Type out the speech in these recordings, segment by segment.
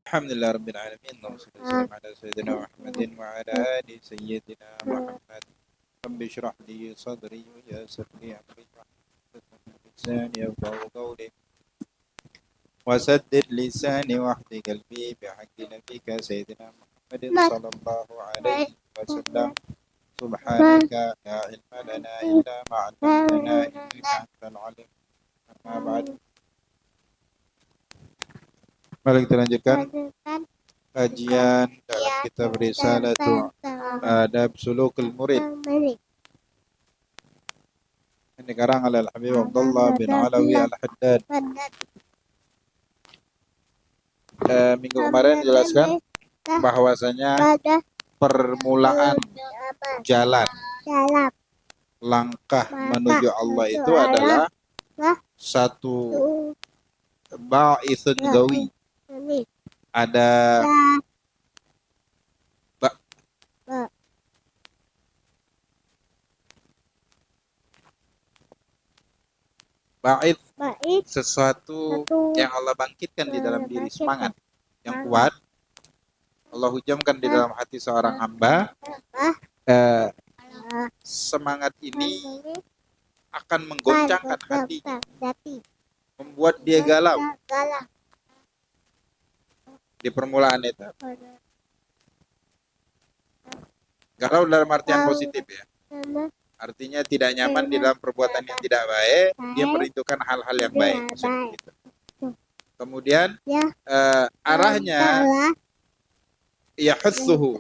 Alhamdulillah Rabbil Alamin. Allahumma salli wa sallim ala Sayyidina Muhammadin wa ala ali Sayyidina Muhammad. Rabbi shrah li sadri wa yassir li amri wahlul lisani yafqahu qawli وسدد لساني واهد قلبي بحق نبيك سيدنا محمد صلى الله عليه وسلم سبحانك لا علم لنا إلا ما علمتنا إنك أنت العليم أما بعد. Mari kita lanjutkan kajian dalam kitab Risalatu Adab Sulukul Murid. Ini karang oleh Al-Habib Abdullah bin Alawi Al-Haddad. Minggu kemarin jelaskan bahwasanya permulaan jalan langkah menuju Allah itu adalah satu ba'ithun gawi. Ada ba'ith, sesuatu yang Allah bangkitkan di dalam diri, semangat yang kuat Allah hujamkan di dalam hati seorang hamba. Semangat ini akan menggoncangkan hatinya, membuat dia galau di permulaan itu. Galau dalam artian positif ya, artinya tidak nyaman di dalam perbuatan yang tidak baik, dia merindukan hal-hal yang baik. Gitu. Kemudian arahnya yahussuhu,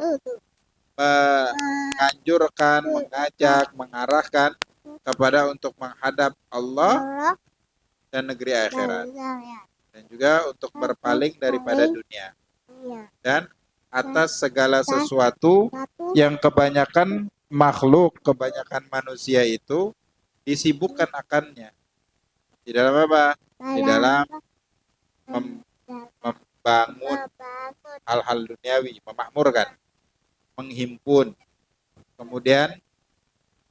menganjurkan, mengajak, mengarahkan kepada untuk menghadap Allah dan negeri akhirat, dan juga untuk berpaling daripada dunia dan atas segala sesuatu yang kebanyakan makhluk, kebanyakan manusia itu disibukkan akannya. Di dalam apa? Di dalam membangun hal-hal duniawi, memakmurkan, menghimpun, kemudian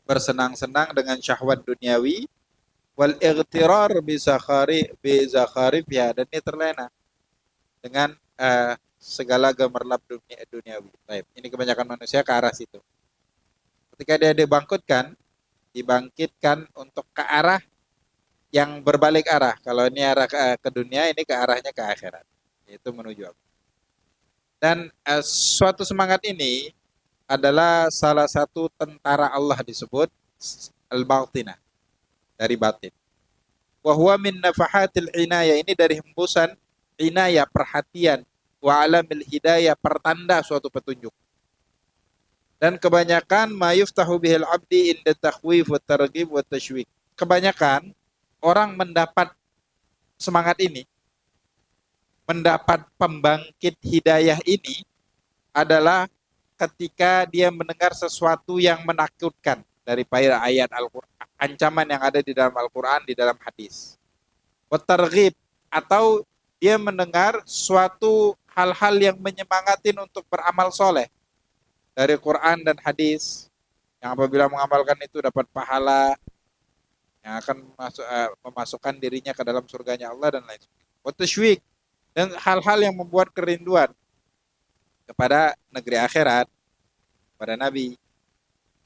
bersenang-senang dengan syahwat duniawi, wal ightirar bi zakharifnya, dan ini terlena dengan segala gemerlap duniawi. Baik, ini kebanyakan manusia ke arah situ. Ketika dia dibangkitkan untuk ke arah yang berbalik arah. Kalau ini arah ke dunia, ini ke arahnya ke akhirat. Itu menuju apa? Dan suatu semangat ini adalah salah satu tentara Allah, disebut al-batinah, dari batin. Wa huwa min nafahatil inayah, ini dari hembusan inayah, perhatian, wa alamil hidayah, pertanda suatu petunjuk. Dan kebanyakan ma yuftahu bihil abdi inda takhwif wa targhib wa tashwik. Kebanyakan orang mendapat semangat ini, mendapat pembangkit hidayah ini adalah ketika dia mendengar sesuatu yang menakutkan dari ayat Al-Quran, ancaman yang ada di dalam Al-Quran, di dalam hadis. Wa targhib, atau dia mendengar suatu hal-hal yang menyemangatin untuk beramal soleh dari Quran dan hadis, yang apabila mengamalkan itu dapat pahala yang akan memasukkan dirinya ke dalam surganya Allah dan lain sebagainya. Wa tashwik, dan hal-hal yang membuat kerinduan kepada negeri akhirat, pada Nabi.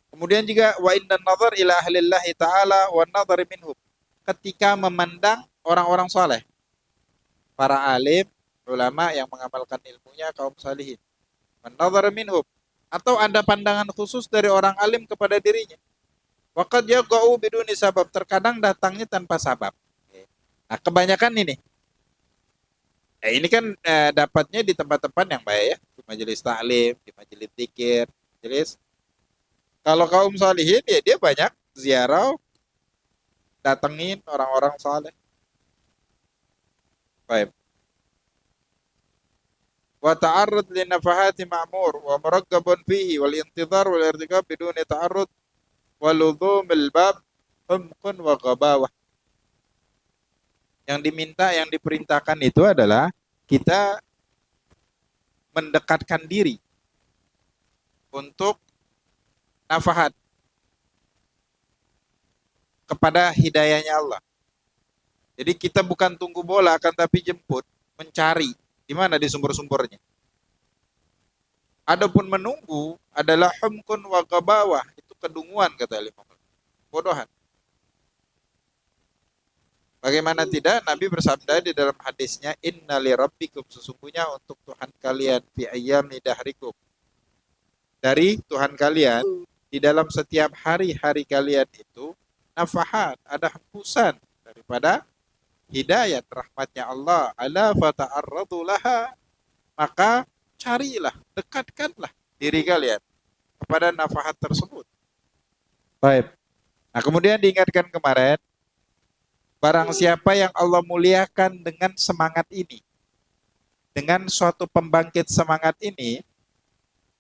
Kemudian juga wa inna nazar ila ahlillahi ta'ala wa nazar minhum, ketika memandang orang-orang soleh, para alim, ulama yang mengamalkan ilmunya, kaum salihin. Wa nazar minhum, atau ada pandangan khusus dari orang alim kepada dirinya. Waqad yaqa'u biduni sabab, terkadang datangnya tanpa sabab. Nah, kebanyakan ini. Ini kan dapatnya di tempat-tempat yang baik ya, di majelis taklim, di majelis zikir, majelis. Kalau kaum salihin ya dia banyak ziarah, datengin orang-orang saleh. Baik. Wa ta'arrud li nafahati ma'mur wa muraggabun fihi wal intidhar wal irtikab biduni ta'arrud wa ludhumil bab humqun wa ghabawah. Yang diminta, yang diperintahkan itu adalah kita mendekatkan diri untuk nafahat kepada hidayahnya Allah. Jadi kita bukan tunggu bola, akan tapi jemput, mencari Di mana di sumber-sumbernya? Adapun menunggu adalah humkun wa qabawah, itu kedunguan kata Imam. Bodohan. Bagaimana tidak, Nabi bersabda di dalam hadisnya, Inna li rabbikum, sesungguhnya untuk Tuhan kalian, fi ayyami dahrikum, dari Tuhan kalian, di dalam setiap hari-hari kalian itu, nafahat, ada hembusan daripada hidayat rahmatnya Allah. Ala fata'arradu laha, maka carilah, dekatkanlah diri kalian kepada nafahat tersebut. Baik. Nah, kemudian diingatkan kemarin, barang siapa yang Allah muliakan dengan semangat ini, dengan suatu pembangkit semangat ini,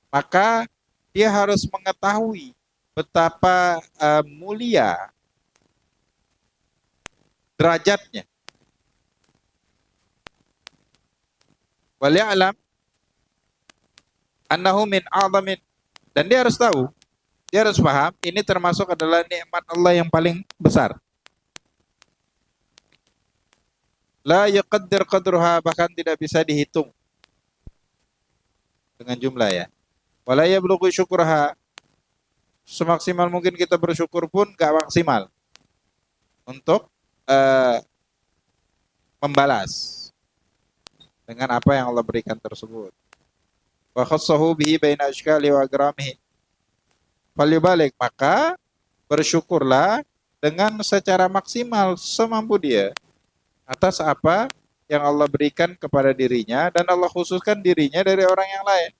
maka dia harus mengetahui betapa mulia derajatnya. Waliya'lam annahu min a'zamin, dan dia harus tahu, dia harus paham, ini termasuk adalah nikmat Allah yang paling besar. La yaqaddir qadruha, bahkan tidak bisa dihitung dengan jumlah ya. Wala yablughu syukraha, semaksimal mungkin kita bersyukur pun gak maksimal untuk membalas dengan apa yang Allah berikan tersebut. Wa khassahu bihi baina ashkali wa agramihi. Falyubalik, maka bersyukurlah dengan secara maksimal semampu dia atas apa yang Allah berikan kepada dirinya, dan Allah khususkan dirinya dari orang yang lain.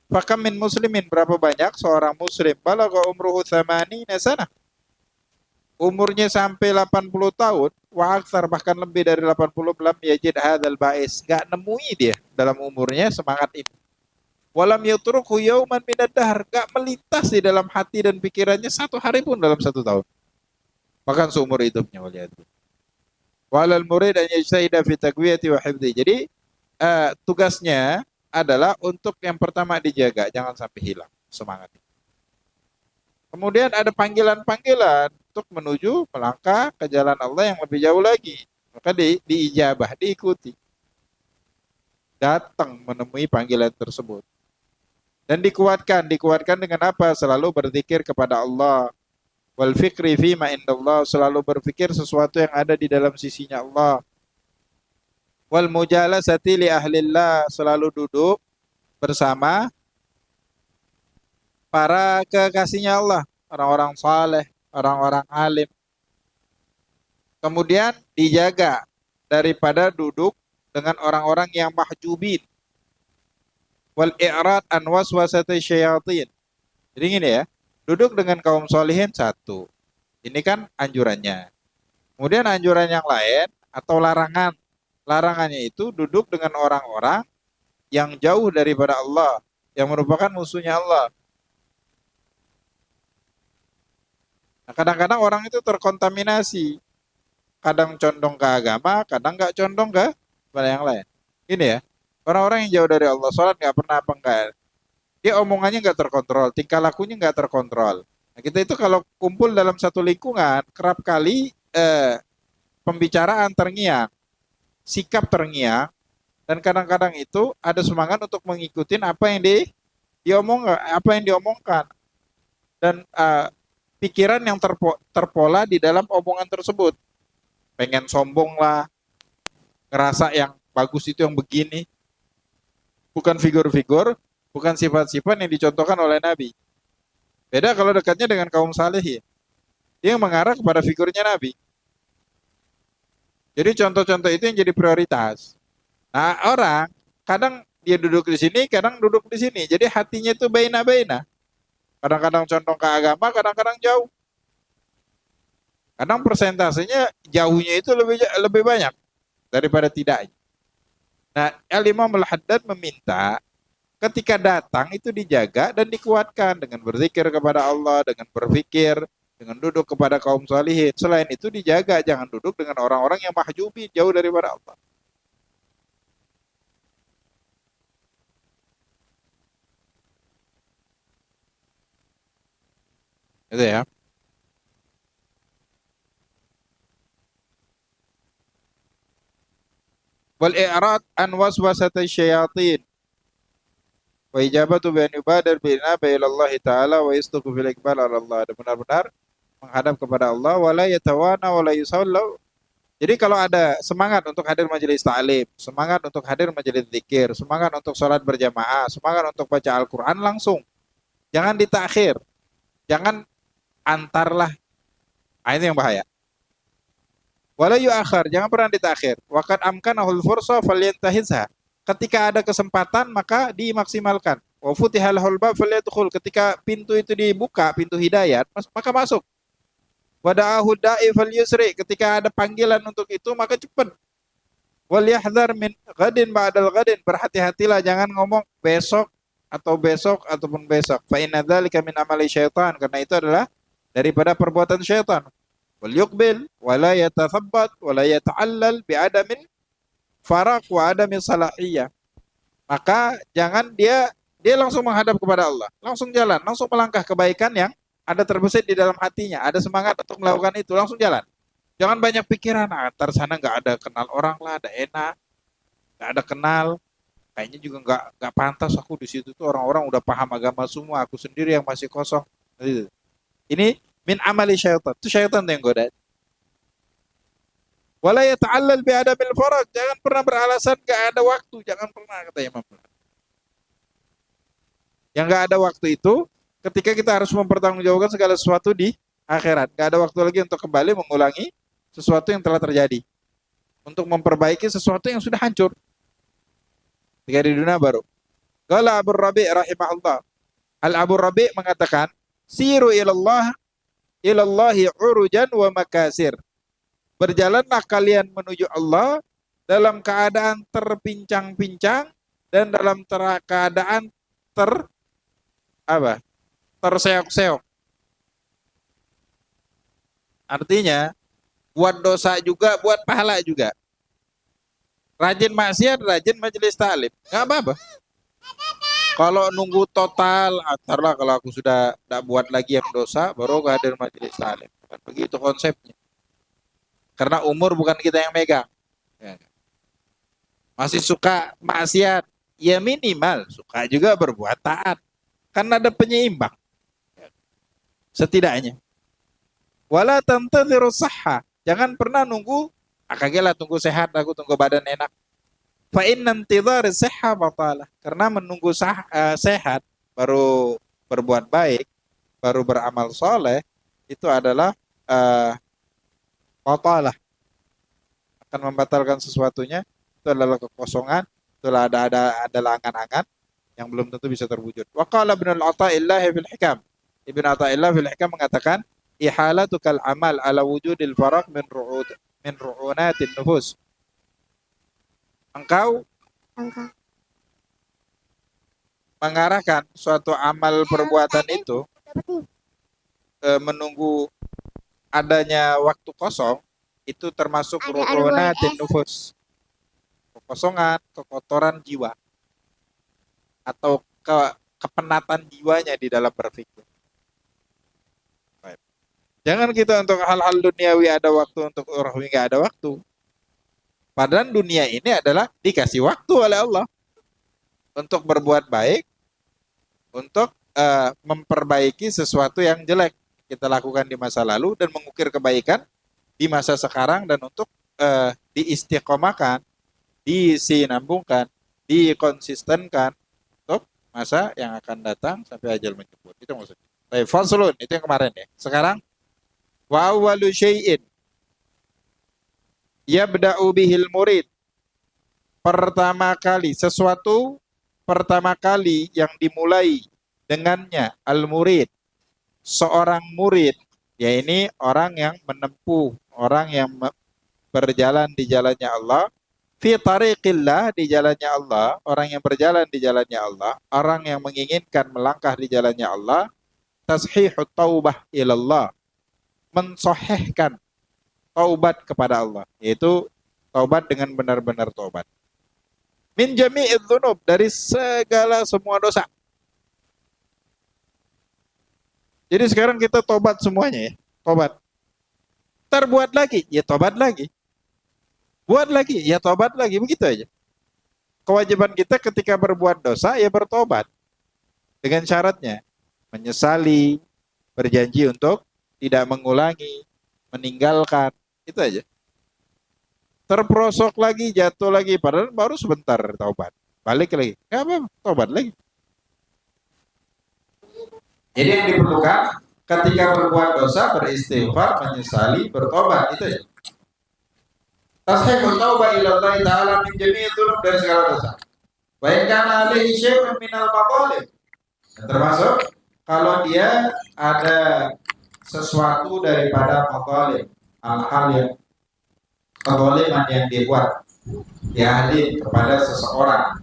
Fakam min muslimin, berapa banyak seorang muslim balagha umruhu 80 sana, umurnya sampai 80 tahun, wa aktsar, bahkan lebih dari 80, lam yajid hadzal ba'is, enggak nemui dia dalam umurnya semangat itu. Walam yutruku yauman minad dahr, enggak melintas di dalam hati dan pikirannya satu hari pun dalam satu tahun. Bahkan seumur hidupnya, waliyadzu. Walal murid an yajtahida fi taqwiyati wa hifdzi. Jadi tugasnya adalah untuk yang pertama dijaga, jangan sampai hilang semangat. Kemudian ada panggilan-panggilan untuk menuju melangkah ke jalan Allah yang lebih jauh lagi. Maka diijabah, diikuti. Datang menemui panggilan tersebut. Dan dikuatkan dengan apa? Selalu berzikir kepada Allah. Wal fikri fima indallah, selalu berpikir sesuatu yang ada di dalam sisinya Allah. Wal mujalasati li ahlillah, selalu duduk bersama para kekasihnya Allah, orang-orang saleh, orang-orang alim. Kemudian dijaga daripada duduk dengan orang-orang yang mahjubin. Wal i'rad an waswasati syayatin. Jadi gini ya, duduk dengan kaum solihin satu. Ini kan anjurannya. Kemudian anjuran yang lain atau larangan. Larangannya itu duduk dengan orang-orang yang jauh daripada Allah, yang merupakan musuhnya Allah. Nah, kadang-kadang orang itu terkontaminasi. Kadang condong ke agama, kadang nggak condong ke pada yang lain. Ini ya, orang-orang yang jauh dari Allah, sholat nggak pernah apa enggak. Dia omongannya nggak terkontrol, tingkah lakunya nggak terkontrol. Nah, kita itu kalau kumpul dalam satu lingkungan, kerap kali pembicaraan terngiang, sikap terngiang, dan kadang-kadang itu ada semangat untuk mengikuti apa yang diomongkan, dan pikiran yang terpola di dalam omongan tersebut. Pengen sombong lah, ngerasa yang bagus itu yang begini, bukan figur-figur, bukan sifat-sifat yang dicontohkan oleh Nabi. Beda kalau dekatnya dengan kaum saleh, dia mengarah kepada figurnya Nabi. Jadi contoh-contoh itu yang jadi prioritas. Nah, orang kadang dia duduk di sini, kadang duduk di sini. Jadi hatinya itu baina-baina. Kadang-kadang condong ke agama, kadang-kadang jauh. Kadang persentasenya jauhnya itu lebih banyak daripada tidaknya. Nah, Al-Imam Al-Haddad meminta ketika datang itu dijaga dan dikuatkan dengan berzikir kepada Allah, dengan berpikir, dengan duduk kepada kaum salihin. Selain itu dijaga, jangan duduk dengan orang-orang yang mahjubi, jauh daripada Allah. Itu ya. wal i'rad an waswasati syayatin wa ijabatu bi an yubadar bi inaba ila Allah taala wa yastuqu fil iqbal ala Allah. Dan benar-benar menghadap kepada Allah wala yatawana wala yusallu. Jadi kalau ada semangat untuk hadir majelis ta'lim, semangat untuk hadir majelis zikir, semangat untuk sholat berjamaah, semangat untuk baca Al-Quran langsung. Jangan ditakhir. Jangan antarlah. Nah, ini yang bahaya. Wala yu'akhir, jangan pernah ditakhir. Waqad amkanahul fursa falyantahizha. Ketika ada kesempatan maka dimaksimalkan. Wa futihal bab falyadkhul. Ketika pintu itu dibuka, pintu hidayat, maka masuk. Wada'ahu da'i falyusri. Ketika ada panggilan untuk itu maka cepat. Wal yahdhar min ghadin ba'dal ghadin. Berhati-hatilah, jangan ngomong besok ataupun besok. Fa inna dzalika min amali syaitan, karena itu adalah daripada perbuatan syaitan. Wal yuqbil wa la yatathabbat wa la yata'allal bi adamin faraq wa adamin salahiyah. Maka jangan dia langsung menghadap kepada Allah, langsung jalan, langsung melangkah kebaikan yang ada terbesit di dalam hatinya, ada semangat untuk melakukan itu, langsung jalan. Jangan banyak pikiran, antar sana nggak ada kenal orang lah, ada enak, nggak ada kenal, kayaknya juga nggak pantas aku di situ tuh, orang-orang udah paham agama semua, aku sendiri yang masih kosong. Ini min amali syaitan, itu syaitan yang goda. Wala yata'allal bi adamil faraj, jangan pernah beralasan nggak ada waktu, jangan pernah, kata Imam. Yang nggak ada waktu itu ketika kita harus mempertanggungjawabkan segala sesuatu di akhirat. Gak ada waktu lagi untuk kembali mengulangi sesuatu yang telah terjadi. Untuk memperbaiki sesuatu yang sudah hancur. Ketika di dunia baru. Qala Abu Rabi' rahimahullah. Al-Abu Rabi' mengatakan, siru ilallahi urujan wa makasir. Berjalanlah kalian menuju Allah dalam keadaan terpincang-pincang dan dalam keadaan terseok-seok. Artinya, buat dosa juga, buat pahala juga. Rajin maksiat, rajin majelis ta'lim. Nggak apa-apa. Kalau nunggu total, antarlah kalau aku sudah tidak buat lagi yang dosa, baru hadir majelis ta'lim. Begitu konsepnya. Karena umur bukan kita yang megang. Masih suka maksiat, ya minimal suka juga berbuat taat. Kan ada penyeimbang. Setidaknya. Wala tantadhiru sahha. Jangan pernah nunggu, kagelah tunggu sehat, aku tunggu badan enak. Fa inna intidhar sihha batalah. Karena menunggu sehat baru berbuat baik, baru beramal soleh, itu adalah batalah. Akan membatalkan sesuatunya, itu adalah kekosongan, itulah adalah angan-angan yang belum tentu bisa terwujud. Wa qala Ibnu Athaillah fil Hikam. Ibnu Athaillah fil Hikam mengatakan, ihalatukal amal ala wujudil faraq min ru'unatin nufus. Engkau mengarahkan suatu amal perbuatan itu menunggu adanya waktu kosong, itu termasuk ru'unatin nufus. Kekosongan, kekotoran jiwa atau kepenatan jiwanya di dalam berpikir. Jangan kita untuk hal-hal duniawi ada waktu, untuk rohani nggak ada waktu. Padahal dunia ini adalah dikasih waktu oleh Allah untuk berbuat baik, untuk memperbaiki sesuatu yang jelek kita lakukan di masa lalu dan mengukir kebaikan di masa sekarang, dan untuk diistiqomahkan, disinambungkan, dikonsistenkan untuk masa yang akan datang sampai ajal menjemput. Itu maksudnya. Baik, faslun, itu yang kemarin ya. Sekarang wa awwalu syai'in yabda'u bihil murid. Pertama kali, sesuatu pertama kali yang dimulai dengannya al-murid, seorang murid, ya ini orang yang menempuh, orang yang berjalan di jalannya Allah, fi tariqillah, di jalannya Allah, orang yang berjalan di jalannya Allah, orang yang menginginkan melangkah di jalannya Allah, tashihut taubah ilallah, mensohehkan taubat kepada Allah, yaitu taubat dengan benar-benar taubat. Min jami'idz dzunub, dari segala semua dosa. Jadi sekarang kita tobat semuanya ya, tobat. Terbuat lagi, ya tobat lagi. buat lagi, ya tobat lagi, begitu aja. Kewajiban kita ketika berbuat dosa, ya bertobat. Dengan syaratnya, menyesali, berjanji untuk tidak mengulangi, meninggalkan, itu aja. Terperosok lagi, jatuh lagi, padahal baru sebentar taubat. Balik lagi, nggak apa, taubat lagi. Jadi yang diperlukan ketika berbuat dosa, beristighfar, menyesali, bertobat, itu ya. Tashihu tauba ila Allah Ta'ala min jami'i dzunub, dari segala dosa. Wa in kana alaihi syai'un minal maqalim. Termasuk kalau dia ada sesuatu daripada maqalim, hal-hal yang kezaliman yang dibuat diadil kepada seseorang,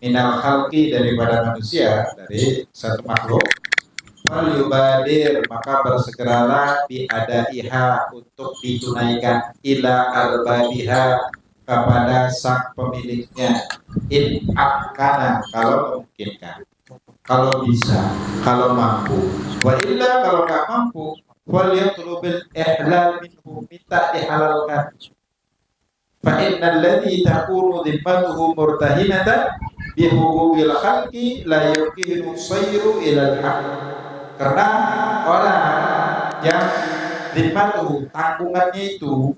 minal khalqi, daripada manusia, dari satu makhluk, fal yubadir, maka bersegeralah biadaiha, untuk ditunaikan, ila arbabiha, kepada sang pemiliknya, in akana, kalau memungkinkan, kalau bisa, kalau mampu. Wa illa, kalau nggak mampu, wal yatlubil ihlal minhu, minta dihalalkan. Fa innal ladzi takunu dhimmatuhu murtahinatan bihuquqil khalqi la yumkinu sayru ilal haq. Karena orang yang dhimmatuhu, tanggungannya itu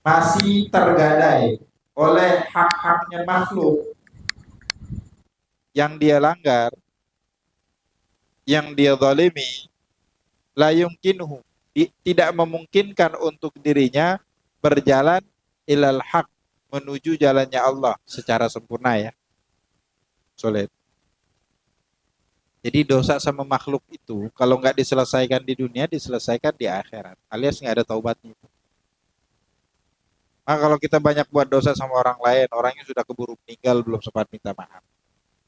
masih tergadai oleh hak-haknya makhluk yang dia langgar, yang dia zalimi, la yumkinuhu, tidak memungkinkan untuk dirinya berjalan ilal haq, menuju jalannya Allah secara sempurna, ya. Sulit. Jadi dosa sama makhluk itu kalau nggak diselesaikan di dunia, diselesaikan di akhirat, alias nggak ada taubatnya. Nah, kalau kita banyak buat dosa sama orang lain, orangnya sudah keburu meninggal, belum sempat minta maaf.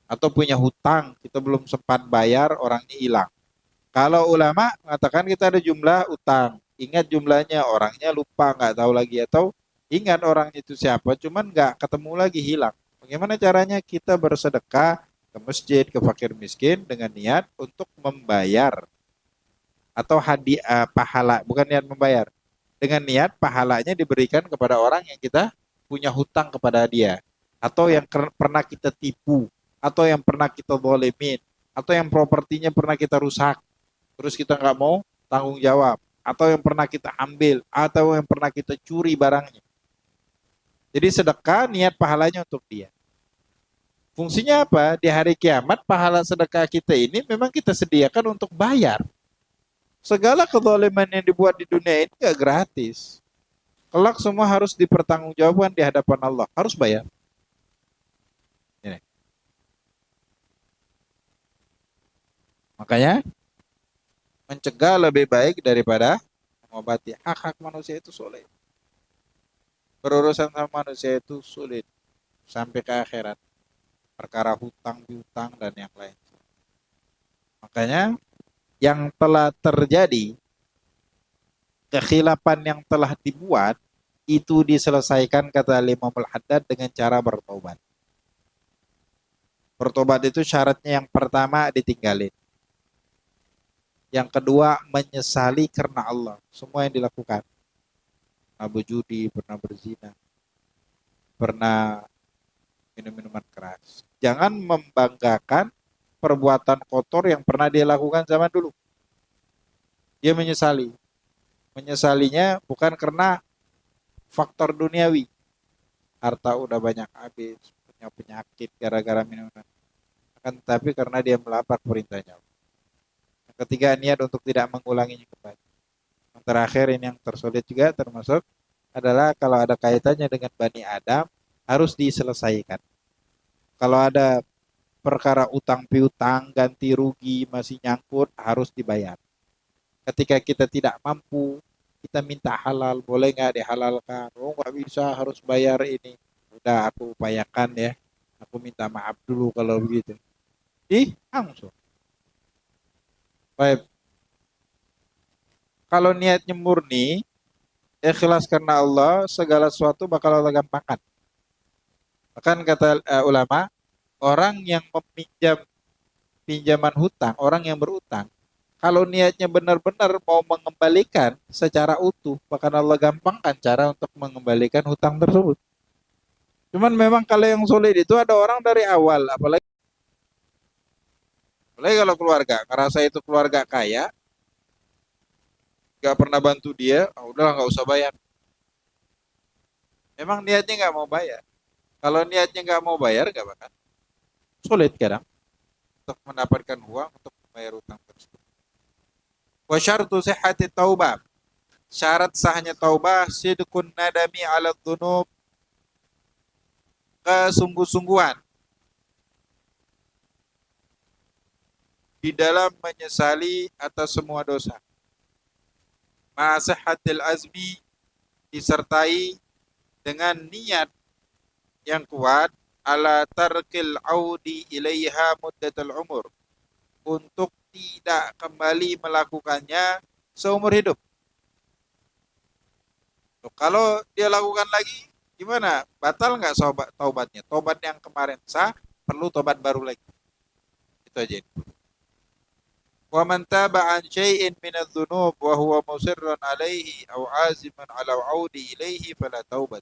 Atau punya hutang, kita belum sempat bayar, orangnya hilang. Kalau ulama mengatakan kita ada jumlah utang, ingat jumlahnya, orangnya lupa, nggak tahu lagi, atau ingat orangnya itu siapa, cuman nggak ketemu lagi, hilang. Bagaimana caranya? Kita bersedekah ke masjid, ke fakir miskin dengan niat untuk membayar, atau hadiah pahala, bukan niat membayar, dengan niat pahalanya diberikan kepada orang yang kita punya hutang kepada dia, atau yang pernah kita tipu, atau yang pernah kita zalimin, atau yang propertinya pernah kita rusak, terus kita nggak mau tanggung jawab, atau yang pernah kita ambil, atau yang pernah kita curi barangnya. Jadi sedekah niat pahalanya untuk dia. Fungsinya apa? Di hari kiamat pahala sedekah kita ini memang kita sediakan untuk bayar. Segala kezaliman yang dibuat di dunia ini gak gratis. Kelak semua harus dipertanggungjawabkan di hadapan Allah. Harus bayar. Ini. Makanya mencegah lebih baik daripada mengobati. Hak-hak manusia itu sulit. Berurusan sama manusia itu sulit. Sampai ke akhirat. Perkara hutang, piutang, dan yang lain. Makanya yang telah terjadi, kekhilafan yang telah dibuat, itu diselesaikan, kata Imam Al-Haddad, dengan cara bertobat. Bertobat itu syaratnya yang pertama ditinggalin. Yang kedua menyesali karena Allah. Semua yang dilakukan. Pernah berjudi, pernah berzina, pernah minum minuman keras. Jangan membanggakan perbuatan kotor yang pernah dia lakukan zaman dulu. Dia menyesali. Menyesalinya bukan karena faktor duniawi. Harta udah banyak habis, punya penyakit gara-gara minuman. Akan tetapi karena dia melanggar perintahnya. Yang ketiga, niat untuk tidak mengulanginya kembali. Yang terakhir, ini yang tersulit juga termasuk, adalah kalau ada kaitannya dengan Bani Adam, harus diselesaikan. Kalau ada perkara utang piutang, ganti rugi, masih nyangkut, harus dibayar. Ketika kita tidak mampu, kita minta halal, boleh nggak dihalalkan? Oh nggak bisa, harus bayar ini. Udah aku upayakan ya, aku minta maaf dulu kalau begitu. Langsung. Baik. Kalau niatnya murni, ikhlas karena Allah, segala sesuatu bakal Allah gampangkan. Bahkan kata ulama, orang yang meminjam pinjaman hutang, orang yang berutang, kalau niatnya benar-benar mau mengembalikan secara utuh, bahkan Allah gampangkan cara untuk mengembalikan hutang tersebut. Cuman memang kalau yang sulit itu ada orang dari awal, apalagi kalau keluarga, ngerasa itu keluarga kaya, gak pernah bantu dia, ah, udahlah nggak usah bayar. Memang niatnya nggak mau bayar. Kalau niatnya nggak mau bayar, gak bakal sulit kadang untuk mendapatkan uang untuk membayar utang tersebut. Wa syartu sihhati taubah. Syarat sahnya taubah sidqun nadami ala dzunub, kesungguh-sungguhan di dalam menyesali atas semua dosa. Ma'asihhatil azmi, disertai dengan niat yang kuat ala tarkil audi ilaiha muddatul umur, untuk tidak kembali melakukannya seumur hidup. Kalau dia lakukan lagi, gimana? Batal nggak taubatnya? Taubat yang kemarin sah, perlu taubat baru lagi. Itu aja. Wa man taba an syai'in min adz-dzunub wa huwa musirrun alaihi aw aziman ala audi ilaihi fala taubat.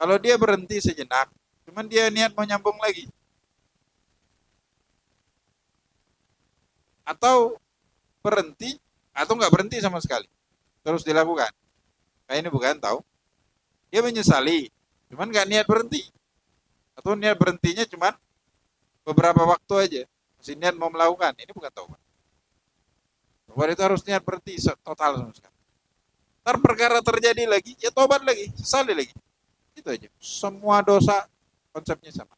Kalau dia berhenti sejenak, cuman dia niat mau nyambung lagi, atau berhenti atau nggak berhenti sama sekali, terus dilakukan. Nah, ini bukan tahu. Dia menyesali, cuman nggak niat berhenti, atau niat berhentinya cuman beberapa waktu aja, masih niat mau melakukan. Ini bukan taubat. Taubat itu harus niat berhenti total sama sekali. Ntar perkara terjadi lagi, ya tobat lagi, sesali lagi. Itu aja. Semua dosa konsepnya sama.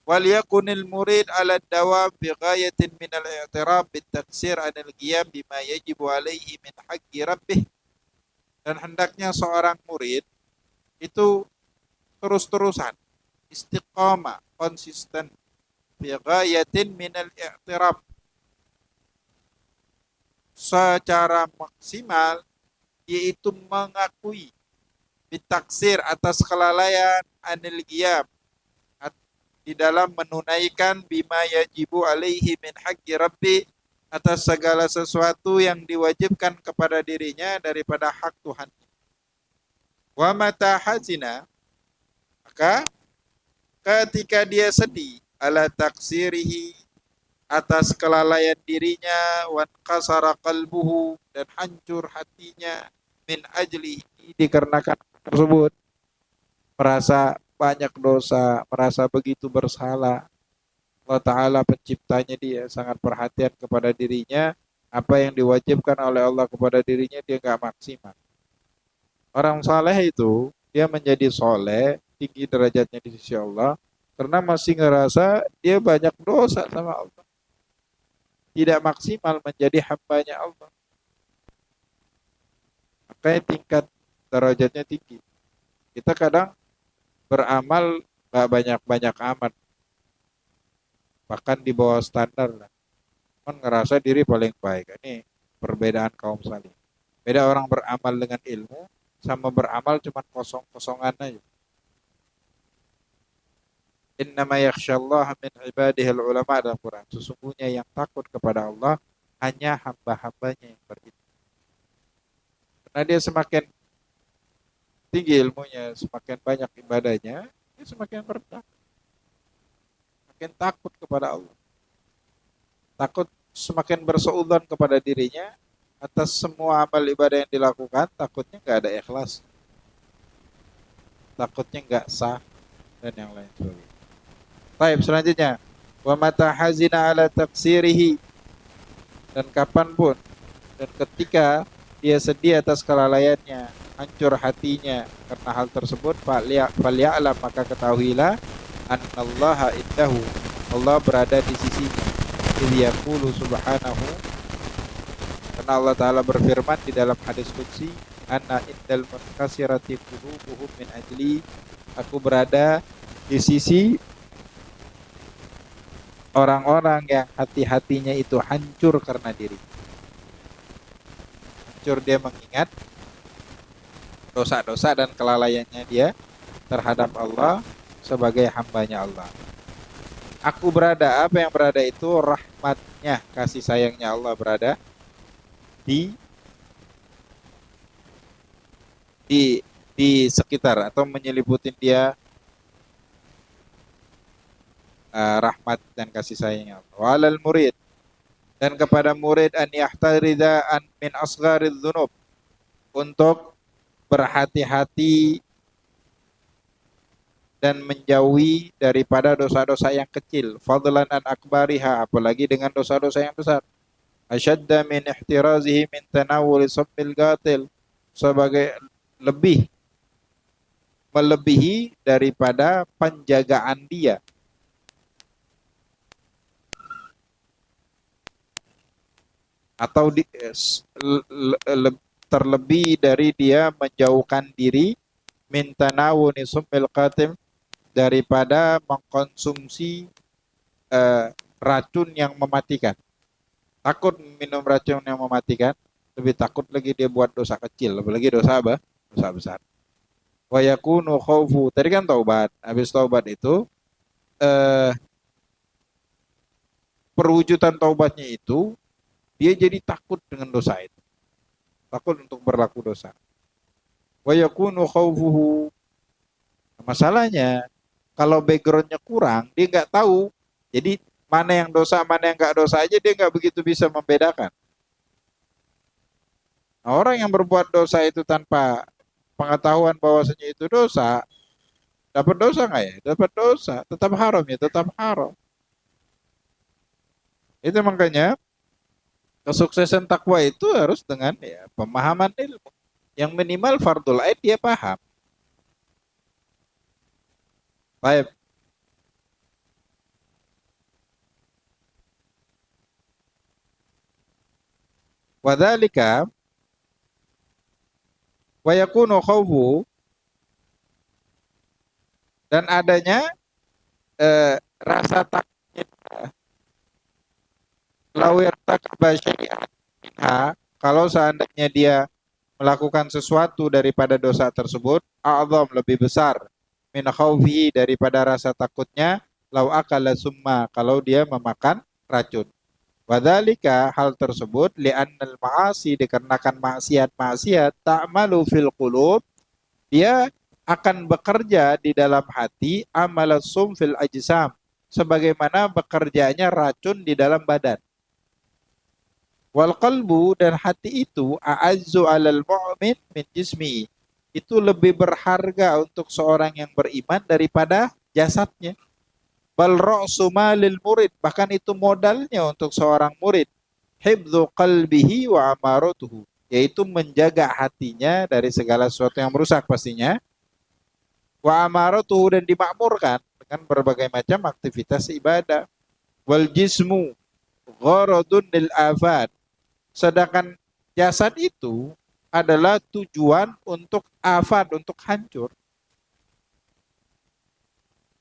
Waliyakunil murid ala dawam bi ghayatin min al-i'tirab bit taksir anil qiyam bima yajibu alaihi min haqqi rabbih. Dan hendaknya seorang murid itu terus-terusan istiqamah, konsisten bi ghayatin min al-i'tirab, secara maksimal, yaitu mengakui bitaksir atas kelalaian anil qiyam, di dalam menunaikan bima yajibu alaihi min haqqi rabbi, atas segala sesuatu yang diwajibkan kepada dirinya daripada hak Tuhan. Wa mata hazina, maka ketika dia sedih ala taksirihi, atas kelalaian dirinya, wan kasara qalbuhu, dan hancur hatinya, min ajlihi, dikarenakan tersebut, merasa banyak dosa, merasa begitu bersalah. Allah Ta'ala penciptanya dia sangat perhatian kepada dirinya. Apa yang diwajibkan oleh Allah kepada dirinya dia nggak maksimal. Orang saleh itu dia menjadi soleh, tinggi derajatnya di sisi Allah, karena masih ngerasa dia banyak dosa sama Allah, tidak maksimal menjadi hambanya Allah. Makanya tingkat derajatnya tinggi. Kita kadang beramal nggak banyak-banyak amat, bahkan di bawah standar lah. Cuman ngerasa diri paling baik. Ini perbedaan kaum salih. Beda orang beramal dengan ilmu sama beramal cuma kosong-kosongan aja. Innama yakhsyallaha min ibadihil ulama, dalam Quran. Sesungguhnya yang takut kepada Allah hanya hamba-hambanya yang berilmu. Karena dia semakin tinggi ilmunya, semakin banyak ibadahnya, dia semakin bertakwa, semakin takut kepada Allah. Takut, semakin berseudon kepada dirinya atas semua amal ibadah yang dilakukan, takutnya nggak ada ikhlas, takutnya nggak sah, dan yang lain sebagainya. Baik, selanjutnya, wa mata hazina ala taksirihi, dan kapanpun dan ketika dia sedih atas kelalaiannya, hancur hatinya karena hal tersebut, falya'lam, maka ketahuilah, annallaha indahu, Allah berada di sisinya. Idh yaqulu subhanahu, karena Allah Ta'ala berfirman di dalam hadis qudsi, anna indal munkasirati qulubuhum min ajli, aku berada di sisi orang-orang yang hati-hatinya itu hancur karena diri. Hancur dia mengingat dosa-dosa dan kelalaiannya dia terhadap Allah sebagai hambanya Allah. Aku berada, apa yang berada itu? Rahmatnya, kasih sayangnya Allah berada di di sekitar atau menyeliputin dia rahmat dan kasih sayangnya Allah. Walal murid, dan kepada murid an yahtarida an min asgharidz dzunub, untuk berhati-hati dan menjauhi daripada dosa-dosa yang kecil, fadlan an akbariha, apalagi dengan dosa-dosa yang besar. Asyadda min ihtirazihi min tanawuli sabbil gatil, sebagai lebih melebihi daripada penjagaan dia atau terlebih dari dia menjauhkan diri min tanawuni sabbil qatim, daripada mengkonsumsi racun yang mematikan. Takut minum racun yang mematikan, lebih takut lagi dia buat dosa kecil, apalagi dosa apa? Dosa besar. Wa yakunu khaufu, tadi kan taubat. Habis taubat itu eh, perwujudan taubatnya itu dia jadi takut dengan dosa itu. Takut untuk berlaku dosa. Wa yakunu khaufuhu, masalahnya kalau backgroundnya kurang, dia nggak tahu. Jadi mana yang dosa, mana yang nggak dosa aja dia nggak begitu bisa membedakan. Nah, orang yang berbuat dosa itu tanpa pengetahuan bahwasanya itu dosa, dapat dosa nggak ya? Dapat dosa, tetap haram ya, tetap haram. Itu makanya kesuksesan takwa itu harus dengan ya pemahaman ilmu. Yang minimal fardul ain dia paham. Baik. Wadhalika wa yakunu khawfu, dan adanya rasa takut lawir takba syai'an minha, kalau seandainya dia melakukan sesuatu daripada dosa tersebut, a'zam, lebih besar, min khawfihi, daripada rasa takutnya, lau akala summa, kalau dia memakan racun. Wadhalika, hal tersebut, li'annal ma'asi, dikarenakan maksiat-maksiat, ta'malu fil qulub, dia akan bekerja di dalam hati, amal sum fil ajsam, sebagaimana bekerjanya racun di dalam badan. Wal qalbu, dan hati itu, a'azzu 'alal mu'min min jismi, itu lebih berharga untuk seorang yang beriman daripada jasadnya. Bal ra'su malil murid, bahkan itu modalnya untuk seorang murid. Hifdzu qalbihi wa amaratuhu, yaitu menjaga hatinya dari segala sesuatu yang merusak pastinya. Wa amaratuhu, dan dimakmurkan dengan berbagai macam aktivitas ibadah. Wal jismu gharadun lil afat, sedangkan jasad itu adalah tujuan untuk afat, untuk hancur.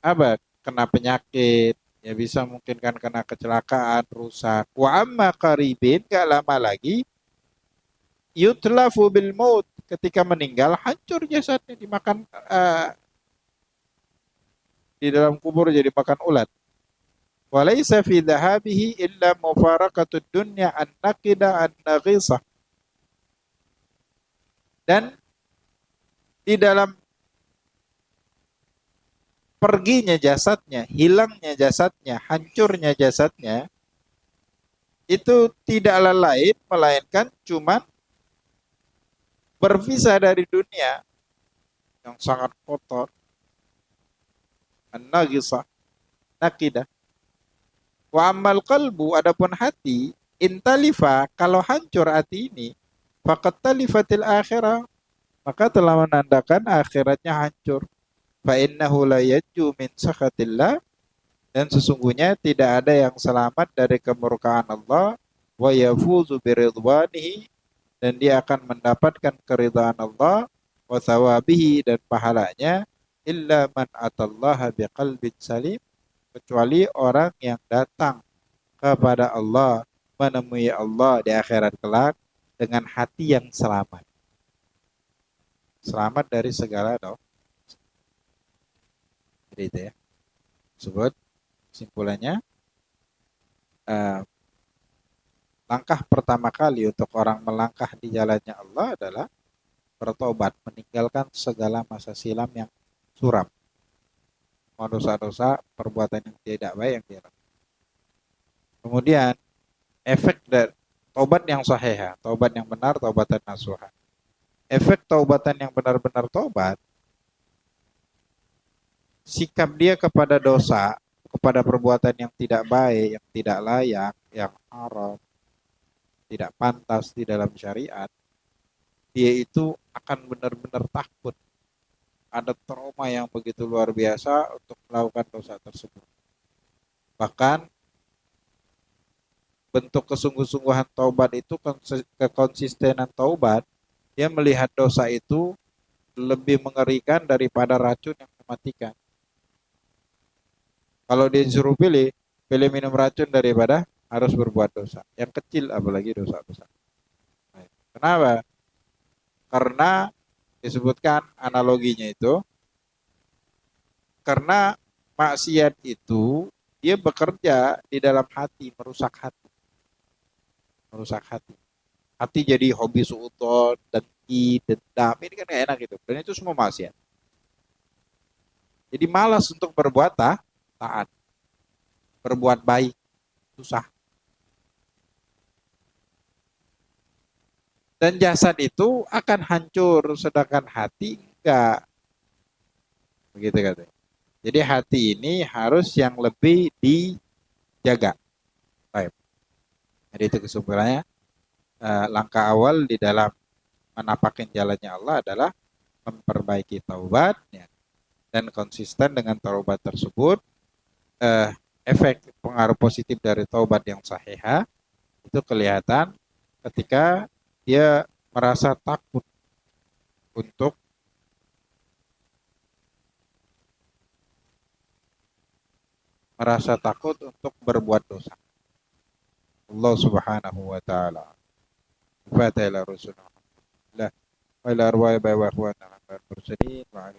Apa? Kena penyakit, ya bisa mungkin kan kena kecelakaan, rusak. Wa amma qaribin, gak lama lagi, yutlafu bil maut, ketika meninggal hancur jasadnya, dimakan di dalam kubur jadi makan ulat. Walaysa fi dhahabihi illa mufaraqatud dunya an-naqida an-naghisah, dan di dalam perginya jasadnya, hilangnya jasadnya, hancurnya jasadnya, itu tidaklah lain melainkan cuma berpisah dari dunia yang sangat kotor, an-naghisah, naqidah. Wa ammal qalbu, adapun hati, intalifa, kalau hancur hati ini, faqad talifatil akhirah, maka telah menandakan akhiratnya hancur. Fa innahu la yajju min sakhatillah, dan sesungguhnya tidak ada yang selamat dari kemurkaan Allah, wa yafuzu biridwanihi, dan dia akan mendapatkan keridhaan Allah, wa thawabihi, dan pahalanya, illa man atallaha biqalbin salim, kecuali orang yang datang kepada Allah, menemui Allah di akhirat kelak dengan hati yang selamat. Selamat dari segala dosa. Jadi itu ya. Sebut simpulannya, langkah pertama kali untuk orang melangkah di jalannya Allah adalah bertobat, meninggalkan segala masa silam yang suram, dosa-dosa, perbuatan yang tidak baik yang dia lakukan. Kemudian efek dari taubat yang sahih, taubat yang benar, taubatan nasuha. Efek taubatan yang benar-benar taubat, sikap dia kepada dosa, kepada perbuatan yang tidak baik, yang tidak layak, yang haram, tidak pantas di dalam syariat, dia itu akan benar-benar takut. Ada trauma yang begitu luar biasa untuk melakukan dosa tersebut. Bahkan bentuk kesungguh-sungguhan taubat itu, kekonsistenan taubat, dia melihat dosa itu lebih mengerikan daripada racun yang mematikan. Kalau dia disuruh pilih, pilih minum racun daripada harus berbuat dosa. Yang kecil apalagi dosa-dosa. Kenapa? Karena disebutkan analoginya itu, karena maksiat itu dia bekerja di dalam hati, merusak hati. Merusak hati. Hati jadi hobi suudzon, dengki, dendam. Ini kan gak enak gitu. Dan itu semua maksiat. Jadi malas untuk berbuat taat. Berbuat baik. Susah. Dan jasad itu akan hancur, sedangkan hati enggak. Begitu katanya. Jadi hati ini harus yang lebih dijaga. Baik. Jadi itu kesimpulannya. Langkah awal di dalam menapakin jalannya Allah adalah memperbaiki taubat ya, dan konsisten dengan taubat tersebut. Efek pengaruh positif dari taubat yang sahihah itu kelihatan ketika dia merasa takut untuk berbuat dosa. Allah Subhanahu wa taala. Fatihah Rasulullah. Wa ila arwah wa ikhwana al-mursalin wa